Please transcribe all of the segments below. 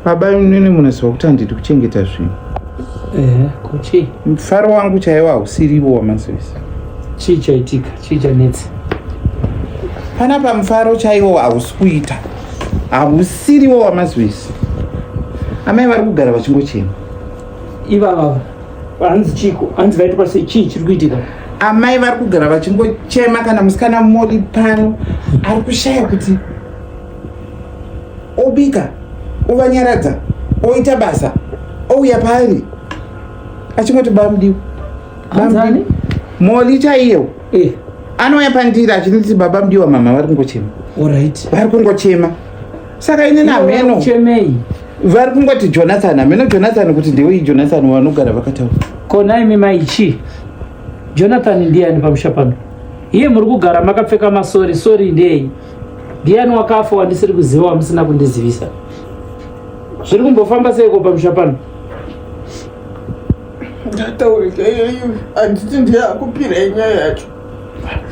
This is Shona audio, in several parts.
Baba nini munaziva kuti handidi kuchengeta zvinhu. Kuchi? Mufaro wangu chaiwo hausiriwo waMazivisa. Chii chaitika? Chii chanetsa? Panapa mufaro chaiwo hausi kuita. Hausiriwo waMazivisa. Amai vari kugara vachingochema. Ivava hanzi chiko, hanzi vaita pasei chii chiri kuitika? Amai vari kugara vachingochema kana musikana mumodi pano ari kushaya kuti obika, ovanyaradza, oita basa, ouya pari achingoti bamudiwa. Anzani? Moli chaiyo anouya pandiri achiniti baba mudiwa mama vari kungochema. Alright. Vari kungochema. Saka ine namheno kuchemei vari kungoti Jonathan, hameno Jonathan kuti ndewei Jonathan vanogara vakataura. Kona imi maichi Jonathan ndiani pamusha pano? Iye muri kugara makapfeka masori ndei. Ndiani wakafa wandisiri kuziva wamusina kundizivisa? Zviri kumbofamba seiko pamusha pano? Ndataurika iyoyo handiti ndiyakupira inyaya yacho.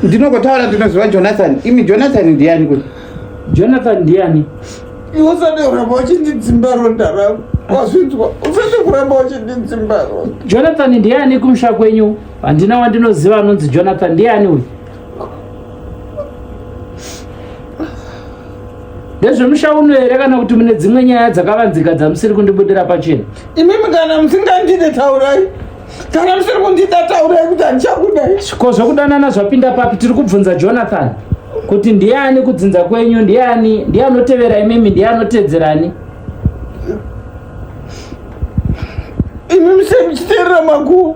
Ndinongotaura ndinoziva Jonathan. Imi Jonathan ndiani kuti? Jonathan ndiani? Iwe usade kuramba uchindidzimba ronda rangu. Wazvinzwa? Usade kuramba uchindidzimba ronda. Jonathan ndiani kumusha kwenyu? Handina wandinoziva anonzi Jonathan. Ndiani uyu? Ndezvemusha uno here kana kuti mune dzimwe nyaya dzakavanzika dzamusiri kundibudira pachena? Imimi kana musingandide taurai. Kana musiri kundida taurai kuti handichakudai. Ko zvokudanana zvapinda papi? Tiri kubvunza Jonathan kuti ndiani kudzinza kwenyu, ndiani ndianotevera imimi, ndianotedzerani? Imimi semuchiteerera makuwa.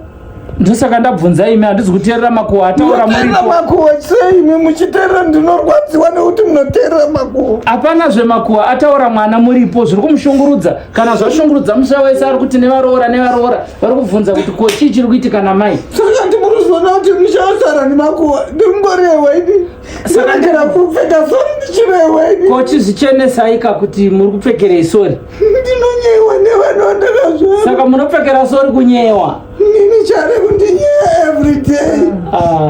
Ndosaka ndabvunza imi, handisi kuteerera makuwa ataura muripo. Makuwa sei imi muchiteerera? Ndinorwadziwa nekuti munoteerera makuwa. Hapana zvemakuwa, ataura mwana muripo. Zviri kumushungurudza. Kana zvashungurudza musha wese ari kuti nevaroora vari kubvunza kuti ko chii chiri kuitika namai? Saka ndimuruzvona kuti muchasara nemakuwa ndimborewa ini. Saka ndira kupfeka sori ndichirewa ini. Ko chizvichenesaika kuti muri kupfekerei sori? Ndinonyewa nevanhu vandakazvara. Saka munopfekera sori kunyewa? Nini chari kundinyeya everyday.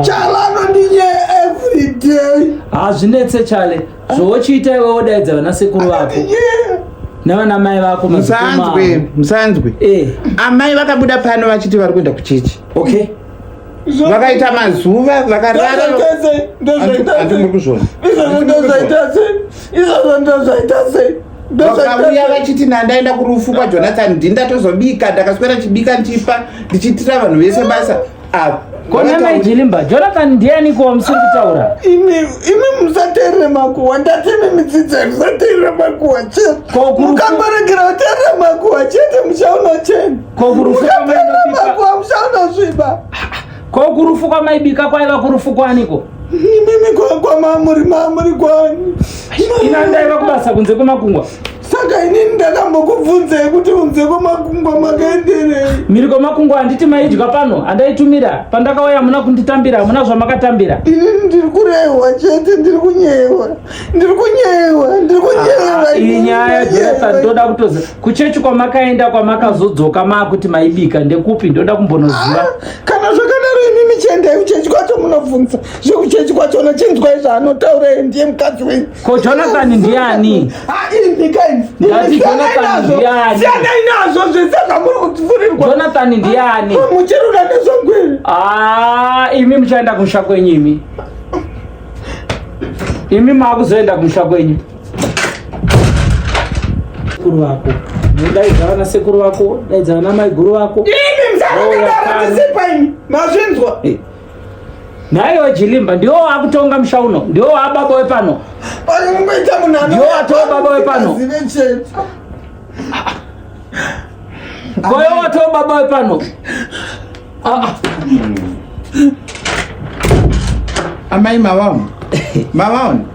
Chala anondinyeya everyday. Hazvinetse Chale. Zvochiita iwe wodaidza vanasekuru vako nevana mai vako. Musanzwe. Amai vakabuda pano vachiti vari kuenda kuchechi. Okay. Vakaita mazuva vakarara. Vakauya vachiti nandaenda kurufu kwaJonathan ndinda tozobika, ndakaswera chibika ndichipa ndichitira vanhu vese basa. Kona mai Jilimba, Jonathan ndiani ko musiri kutaura? Imi musateerere makuwa. Ndati imi mudzidza musateerere makuwa chete. Mukamboregera kuteerera makuwa chete muchaona cheni. Mukateerera makuwa muchaona zviba. Ko kurufu kwamaibika kwaiva kurufu kwaniko? Imimi kwamamuri kwani. Ina ndaiva kubasa kunze kwemakungwa. Saka inini ndakambokubvunzei kuti kunze kwemakungwa makaenderei? Miri kwemakungwa handiti maidya pano, handaitumira. Pandakauya muna kunditambira, hamuna zvamakatambira. Inini ndiri kurehwa chete, ndiri kunyewa. Iyi nyaya Jonathan ndoda kutoziva. Kuchechi kwamakaenda kwamakazodzoka makuti maibika ndekupi? Ndoda kumbonoziva. Kana zvakadaro imimi chiendai kuchechi kwacho munobvunza. Zvekuchechi kwacho chinzwai zvaanotaura ndiye mukadzi wenyu. Ko Jonathan ndiani? Ndati Jonathan ndiani? Siyanai nazvo zvese zvamuri kutifurirwa. Jonathan ndiani? Muchiruda nezvongwiri. Imi muchaenda kumusha kwenyu imi. Imi maakuzoenda kumusha kwenyu. Sekuru wako. Mudaidza vana sekuru vako, daidza vana mai guru vako. Imi msakadaro imi. Mazvinzwa. Naiwe Jilimba ndiwo wakutonga musha uno, ndiwo wababa wepano. Panongoita munhu ndiwo watova baba wepano. Koyo watova baba wepano. Amai mavaoni.